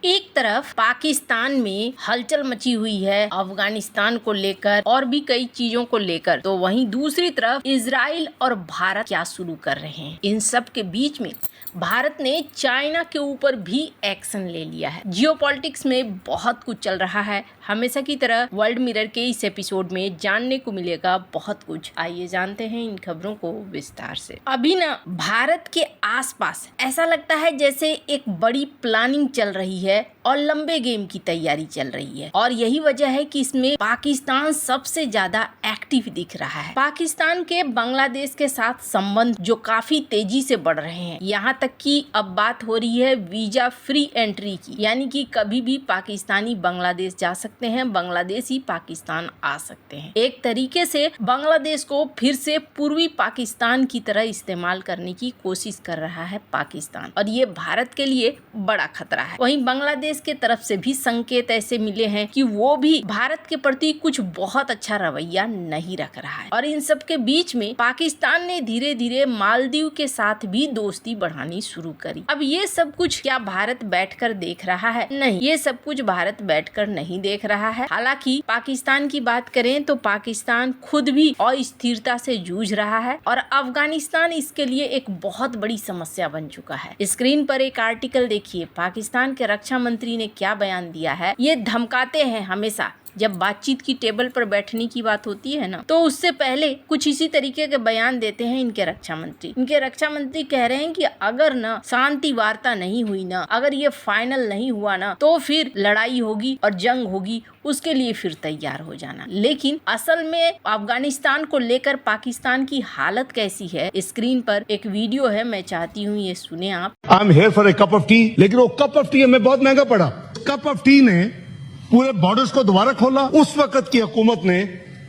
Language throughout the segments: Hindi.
एक तरफ पाकिस्तान में हलचल मची हुई है अफगानिस्तान को लेकर और भी कई चीजों को लेकर, तो वहीं दूसरी तरफ इजराइल और भारत क्या शुरू कर रहे हैं। इन सब के बीच में भारत ने चाइना के ऊपर भी एक्शन ले लिया है। जियोपॉलिटिक्स में बहुत कुछ चल रहा है। हमेशा की तरह वर्ल्ड मिरर के इस एपिसोड में जानने को मिलेगा बहुत कुछ। आइए जानते हैं इन खबरों को विस्तार से। अभी ना भारत के आसपास ऐसा लगता है जैसे एक बड़ी प्लानिंग चल रही है और लंबे गेम की तैयारी चल रही है, और यही वजह है कि इसमें पाकिस्तान सबसे ज्यादा एक्टिव दिख रहा है। पाकिस्तान के बांग्लादेश के साथ संबंध जो काफी तेजी से बढ़ रहे हैं, यहाँ तक कि अब बात हो रही है वीजा फ्री एंट्री की, यानी कि कभी भी पाकिस्तानी बांग्लादेश जा सकते हैं, बांग्लादेशी पाकिस्तान आ सकते हैं। एक तरीके से बांग्लादेश को फिर से पूर्वी पाकिस्तान की तरह इस्तेमाल करने की कोशिश कर रहा है पाकिस्तान, और ये भारत के लिए बड़ा खतरा है। वहीं बांग्लादेश के तरफ से भी संकेत ऐसे मिले हैं कि वो भी भारत के प्रति कुछ बहुत अच्छा रवैया नहीं रख रहा है। और इन सब के बीच में पाकिस्तान ने धीरे धीरे मालदीव के साथ भी दोस्ती बढ़ानी शुरू करी। अब ये सब कुछ क्या भारत बैठकर देख रहा है? नहीं, ये सब कुछ भारत बैठकर नहीं देख रहा है। हालांकि पाकिस्तान की बात करें तो पाकिस्तान खुद भी अस्थिरता से जूझ रहा है और अफगानिस्तान इसके लिए एक बहुत बड़ी समस्या बन चुका है। स्क्रीन पर एक आर्टिकल देखिए, पाकिस्तान के रक्षा मंत्री ने क्या बयान दिया है। ये धमकाते हैं हमेशा जब बातचीत की टेबल पर बैठने की बात होती है ना, तो उससे पहले कुछ इसी तरीके के बयान देते हैं इनके रक्षा मंत्री। इनके रक्षा मंत्री कह रहे हैं कि अगर ना शांति वार्ता नहीं हुई ना, अगर ये फाइनल नहीं हुआ ना, तो फिर लड़ाई होगी और जंग होगी, उसके लिए फिर तैयार हो जाना। लेकिन असल में अफगानिस्तान को लेकर पाकिस्तान की हालत कैसी है, स्क्रीन पर एक वीडियो है, मैं चाहती हूँ ये सुने आप। I am here for a cup of T, लेकिन वो कप ऑफ टी हमें बहुत महंगा पड़ा। कप ऑफ टी ने पूरे बॉर्डर्स को दोबारा खोला। उस वक्त की हुकूमत ने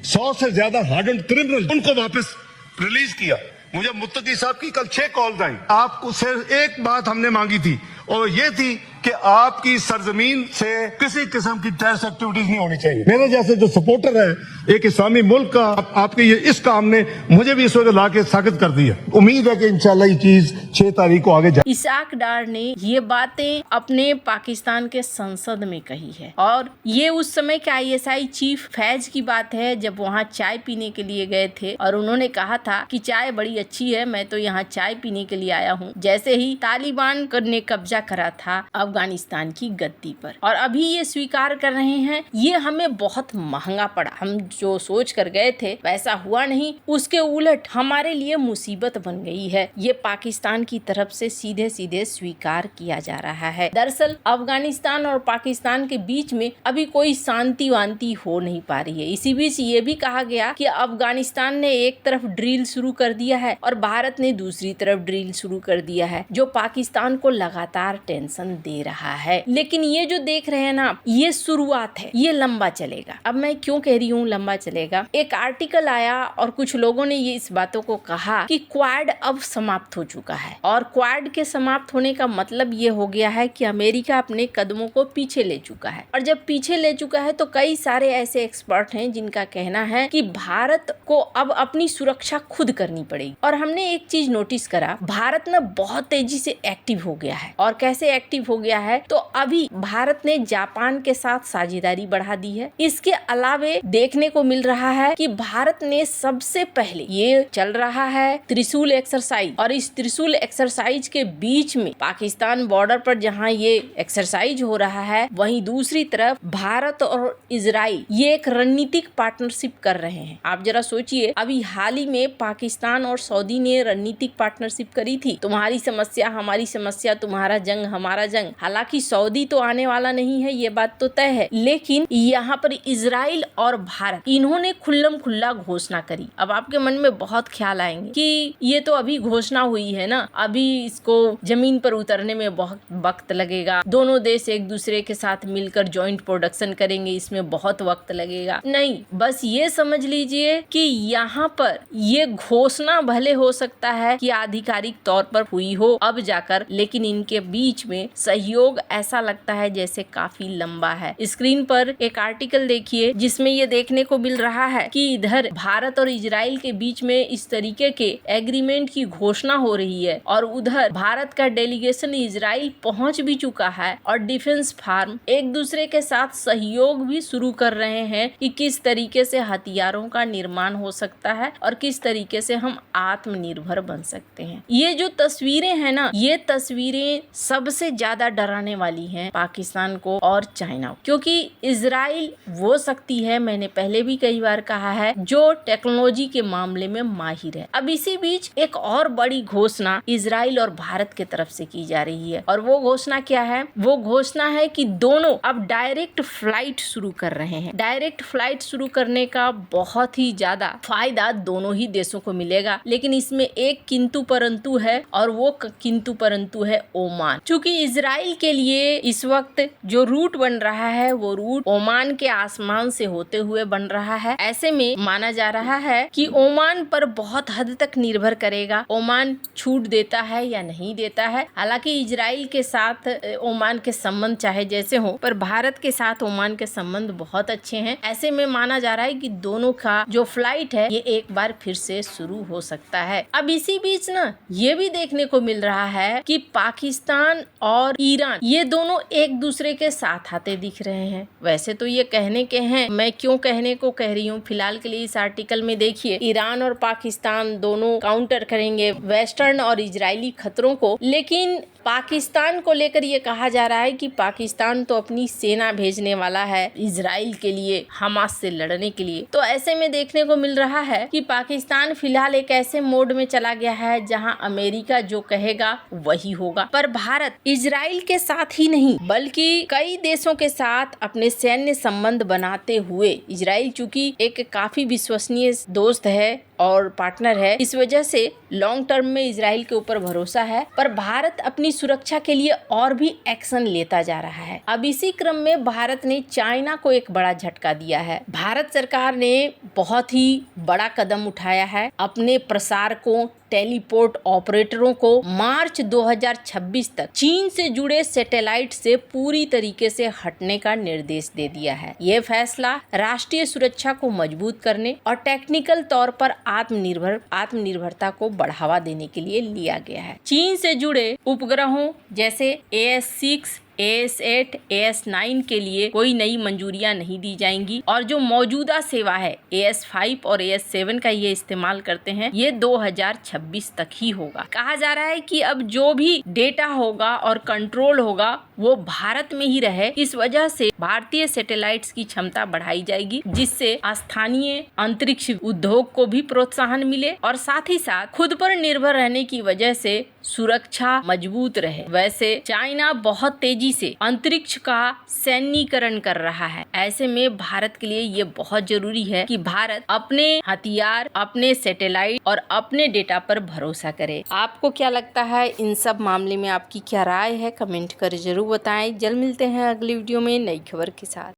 100 से ज्यादा हार्डन क्रिमिनल उनको वापस रिलीज किया। मुझे मुत्तकी साहब की कल 6 कॉल्स आई। आपको सिर्फ एक बात हमने मांगी थी, और ये थी कि आपकी सरजमीन से किसी किस्म की टेररिस्ट एक्टिविटीज नहीं होनी चाहिए। मेरे जैसे जो सपोर्टर है एक इस्लामी मुल्क का, आपके ये इस काम ने मुझे भी इस वक्त ला के साबित कर दिया। उम्मीद है कि इंशाल्लाह ये चीज 6 तारीख को आगे जाए। इसाक डार ने ये बातें अपने पाकिस्तान के संसद में कही है, और ये उस समय के ISI चीफ फैज की बात है जब वहाँ चाय पीने के लिए गए थे, और उन्होंने कहा था कि चाय बड़ी अच्छी है, मैं तो यहाँ चाय पीने के लिए आया हूँ, जैसे ही तालिबान ने कब्जा करा था अफगानिस्तान की गद्दी पर। और अभी ये स्वीकार कर रहे हैं ये हमें बहुत महंगा पड़ा, हम जो सोच कर गए थे वैसा हुआ नहीं, उसके उलट हमारे लिए मुसीबत बन गई है। ये पाकिस्तान की तरफ से सीधे सीधे स्वीकार किया जा रहा है। दरअसल अफगानिस्तान और पाकिस्तान के बीच में अभी कोई शांति वांति हो नहीं पा रही है। इसी बीच ये भी कहा गया कि अफगानिस्तान ने एक तरफ ड्रिल शुरू कर दिया है और भारत ने दूसरी तरफ ड्रिल शुरू कर दिया है, जो पाकिस्तान को लगातार टेंशन दे रहा है। लेकिन ये जो देख रहे हैं ना, ये शुरुआत है, ये लंबा चलेगा। अब मैं क्यों कह रही हूँ लंबा चलेगा, एक आर्टिकल आया और कुछ लोगों ने ये इस बातों को कहा कि क्वाड अब समाप्त हो चुका है, और क्वाड के समाप्त होने का मतलब ये हो गया है कि अमेरिका अपने कदमों को पीछे ले चुका है। और जब पीछे ले चुका है तो कई सारे ऐसे एक्सपर्ट हैं जिनका कहना है कि भारत को अब अपनी सुरक्षा खुद करनी पड़ेगी। और हमने एक चीज नोटिस करा, भारत ना बहुत तेजी से एक्टिव हो गया है। और कैसे एक्टिव हो गया है, तो अभी भारत ने जापान के साथ साझेदारी बढ़ा दी है। इसके अलावे देखने को मिल रहा है कि भारत ने सबसे पहले, ये चल रहा है त्रिशूल एक्सरसाइज, और इस त्रिशूल एक्सरसाइज के बीच में पाकिस्तान बॉर्डर पर जहां ये एक्सरसाइज हो रहा है, वहीं दूसरी तरफ भारत और इजराइल ये एक रणनीतिक पार्टनरशिप कर रहे हैं। आप जरा सोचिए, अभी हाल ही में पाकिस्तान और सऊदी ने रणनीतिक पार्टनरशिप करी थी, तुम्हारी समस्या हमारी समस्या, तुम्हारा जंग हमारा जंग। हालांकि सऊदी तो आने वाला नहीं है, ये बात तो तय है, लेकिन यहाँ पर इजराइल और भारत इन्होंने खुल्लम खुल्ला घोषणा करी। अब आपके मन में बहुत ख्याल आएंगे कि ये तो अभी घोषणा हुई है ना, अभी इसको जमीन पर उतरने में बहुत वक्त लगेगा, दोनों देश एक दूसरे के साथ मिलकर जॉइंट प्रोडक्शन करेंगे, इसमें बहुत वक्त लगेगा। नहीं, बस ये समझ लीजिए कि यहाँ पर ये घोषणा भले हो सकता है कि आधिकारिक तौर पर हुई हो अब जाकर, लेकिन इनके बीच में सहयोग सहयोग ऐसा लगता है जैसे काफी लंबा है। स्क्रीन पर एक आर्टिकल देखिए जिसमें ये देखने को मिल रहा है कि इधर भारत और इजराइल के बीच में इस तरीके के एग्रीमेंट की घोषणा हो रही है और उधर भारत का डेलीगेशन इजराइल पहुंच भी चुका है और डिफेंस फार्म एक दूसरे के साथ सहयोग भी शुरू कर रहे हैं कि किस तरीके से हथियारों का निर्माण हो सकता है और किस तरीके से हम आत्मनिर्भर बन सकते हैं। ये जो तस्वीरें हैं ना, ये तस्वीरें सबसे ज्यादा डराने वाली हैं पाकिस्तान को और चाइना को, क्योंकि इजराइल वो शक्ति है, मैंने पहले भी कई बार कहा है, जो टेक्नोलॉजी के मामले में माहिर है। अब इसी बीच एक और बड़ी घोषणा इजराइल और भारत की तरफ से की जा रही है और वो घोषणा क्या है? वो घोषणा है कि दोनों अब डायरेक्ट फ्लाइट शुरू कर रहे हैं। डायरेक्ट फ्लाइट शुरू करने का बहुत ही ज्यादा फायदा दोनों ही देशों को मिलेगा, लेकिन इसमें एक किंतु परंतु है और वो किंतु परंतु है ओमान। चूंकि इजराइल के लिए इस वक्त जो रूट बन रहा है वो रूट ओमान के आसमान से होते हुए बन रहा है। ऐसे में माना जा रहा है कि ओमान पर बहुत हद तक निर्भर करेगा ओमान छूट देता है या नहीं देता है। हालांकि इजराइल के साथ ओमान के संबंध चाहे जैसे हो, पर भारत के साथ ओमान के संबंध बहुत अच्छे हैं। ऐसे में माना जा रहा है कि दोनों का जो फ्लाइट है ये एक बार फिर से शुरू हो सकता है। अब इसी बीच ना ये भी देखने को मिल रहा है कि पाकिस्तान और ईरान ये दोनों एक दूसरे के साथ आते दिख रहे हैं। वैसे तो ये कहने के हैं, मैं क्यों कहने को कह रही हूँ, फिलहाल के लिए इस आर्टिकल में देखिए ईरान और पाकिस्तान दोनों काउंटर करेंगे वेस्टर्न और इजरायली खतरों को, लेकिन पाकिस्तान को लेकर ये कहा जा रहा है कि पाकिस्तान तो अपनी सेना भेजने वाला है इजराइल के लिए, हमास से लड़ने के लिए। तो ऐसे में देखने को मिल रहा है कि पाकिस्तान फिलहाल एक ऐसे मोड में चला गया है जहां अमेरिका जो कहेगा वही होगा। पर भारत इजराइल के साथ ही नहीं बल्कि कई देशों के साथ अपने सैन्य संबंध बनाते हुए, इजराइल चूंकि एक काफी विश्वसनीय दोस्त है और पार्टनर है, इस वजह से लॉन्ग टर्म में इजराइल के ऊपर भरोसा है, पर भारत अपनी सुरक्षा के लिए और भी एक्शन लेता जा रहा है। अब इसी क्रम में भारत ने चाइना को एक बड़ा झटका दिया है। भारत सरकार ने बहुत ही बड़ा कदम उठाया है, अपने प्रसारकों टेलीपोर्ट ऑपरेटरों को मार्च 2026 तक चीन से जुड़े सैटेलाइट से पूरी तरीके से हटने का निर्देश दे दिया है। ये फैसला राष्ट्रीय सुरक्षा को मजबूत करने और टेक्निकल तौर पर आत्मनिर्भरता को बढ़ावा देने के लिए लिया गया है। चीन से जुड़े उपग्रहों जैसे AS6, AS8, AS9 के लिए कोई नई मंजूरियां नहीं दी जाएंगी और जो मौजूदा सेवा है AS5 और AS7 का ये इस्तेमाल करते हैं, ये 2026 तक ही होगा। कहा जा रहा है कि अब जो भी डेटा होगा और कंट्रोल होगा वो भारत में ही रहे। इस वजह से भारतीय सैटेलाइट्स की क्षमता बढ़ाई जाएगी, जिससे स्थानीय अंतरिक्ष उद्योग को भी प्रोत्साहन मिले और साथ ही साथ खुद पर निर्भर रहने की वजह से सुरक्षा मजबूत रहे। वैसे चाइना बहुत तेजी से अंतरिक्ष का सैन्यीकरण कर रहा है। ऐसे में भारत के लिए ये बहुत जरूरी है कि भारत अपने हथियार, अपने सैटेलाइट और अपने डेटा पर भरोसा करे। आपको क्या लगता है इन सब मामले में, आपकी क्या राय है? कमेंट कर जरूर बताएं। जल्द मिलते हैं अगली वीडियो में नई खबर के साथ।